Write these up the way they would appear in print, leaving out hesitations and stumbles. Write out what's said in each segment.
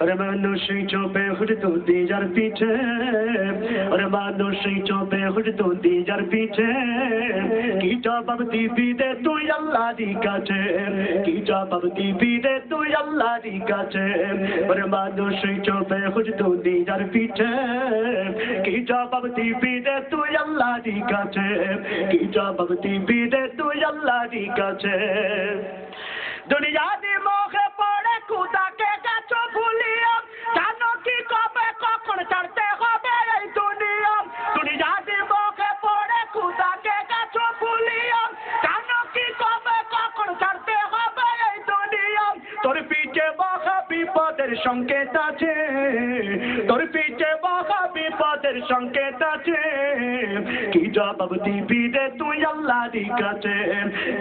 ওরে মানুষই চোপে হুজতো দিজার পিছে, ওরে মানুষই চোপে হুজতো দিজার পিছে, কি জবাব দিবি রে তুই আল্লাহর কাছে, কি জবাব দিবি রে তুই আল্লাহর কাছে, ওরে মানুষই চোপে হুজতো দিজার পিছে, কি জবাব দিবি রে তুই আল্লাহর কাছে, কি জবাব দিবি রে তুই আল্লাহর কাছে। দুনিয়া দি মুখে পড়ে খুদাকে গেছো ভুলিয়া, জানো কি কবে কখন ছাড়তে হবে এই দুনিয়া। দুনিয়া দি মুখে পড়ে খুদাকে গেছো ভুলিয়া, জানো কি কবে কখন ছাড়তে হবে এই দুনিয়া। তোর পিছে বাঁকা বিপদের সংকেত আছে, তোর পিছে বাঁকা বিপদের সংকেত আছে, কি জবাব দিবি রে তুই আল্লাহর কাছে,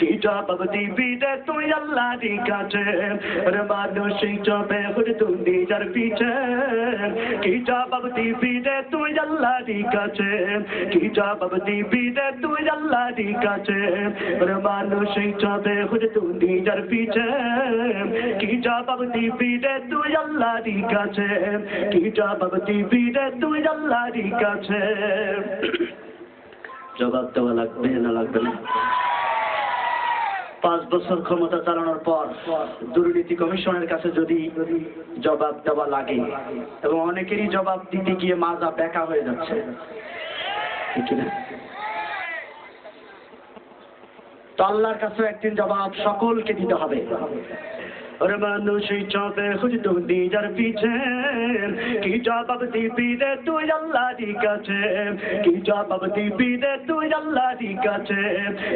কি জবাব দিবি রে তুই আল্লাহর কাছে। ওরে মানুষই চোপে হুজতো দিজার পিছে, কি জবাব দিবি রে তুই আল্লাহর কাছে, কি জবাব দিবি রে তুই আল্লাহর কাছে। ওরে মানুষই চোপে হুজতো দিজার পিছে, কি জবাব দিবি রে তুই আল্লাহর কাছে, কি জবাব দিবি রে তুই আল্লাহর কাছে। জবাব দেওয়া লাগবে না লাগবে না? 5 বছর ক্ষমতা চালানোর পর দুর্নীতি কমিশনের কাছে যদি জবাব দেওয়া লাগে, এবং অনেকেরই জবাব দিতে গিয়ে মাজা বেঁকা হয়ে যাচ্ছে, ঠিক না? তো আল্লাহর কাছে একদিন জবাব সকলকে দিতে হবে। ওরে মানুষই চোপে হুজতো দিজার পিছে, কি জবাব দিবি রে তুই আল্লাহর কাছে, কি জবাব দিবি রে তুই আল্লাহর কাছে,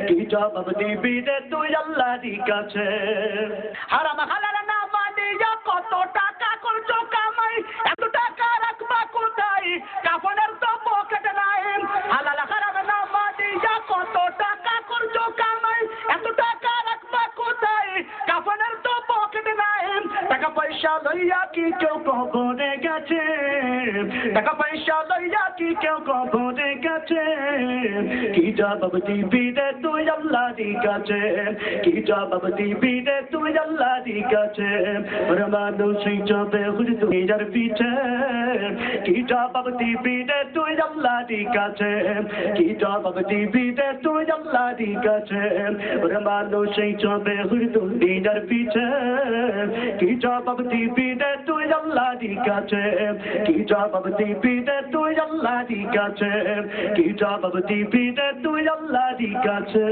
কি জবাব দিবি রে তুই আল্লাহর কাছে। হারাম হালাল না মানিয়া কত টাকা করছো কামাই, এত টাকা রাখবা কোথায়, কাফনের তো পকেট নাই। হালাল হারাম না মানিয়া কত টাকা করছো কামাই, এত টাকা রাখবা কোথায়, কাফনের তো পকেট নাই। টাকা পয়সা লইয়া কি কেউ কবরে গেছে, টাকা পয়সা লইয়া কি কেউ কবরে গেছে, কি জবাব দিবি রে তুই আল্লাহর কাছে, কি জবাব দিবি রে তুই আল্লাহর কাছে। ওরে মানুষই চোপে হুজতো দিজার পিছে, কি জবাব দিবি রে তুই আল্লাহর কাছে, কি জবাব দিবি রে তুই আল্লাহর কাছে। ওরে মানুষই চোপে হুজতো দিজার পিছে, কি জবাব দিবি রে তুই আল্লাহর কাছে, কি জবাব দিবি রে তুই আল্লাহর কাছে, কি জবাব দিবি রে তুই আল্লাহর কাছে।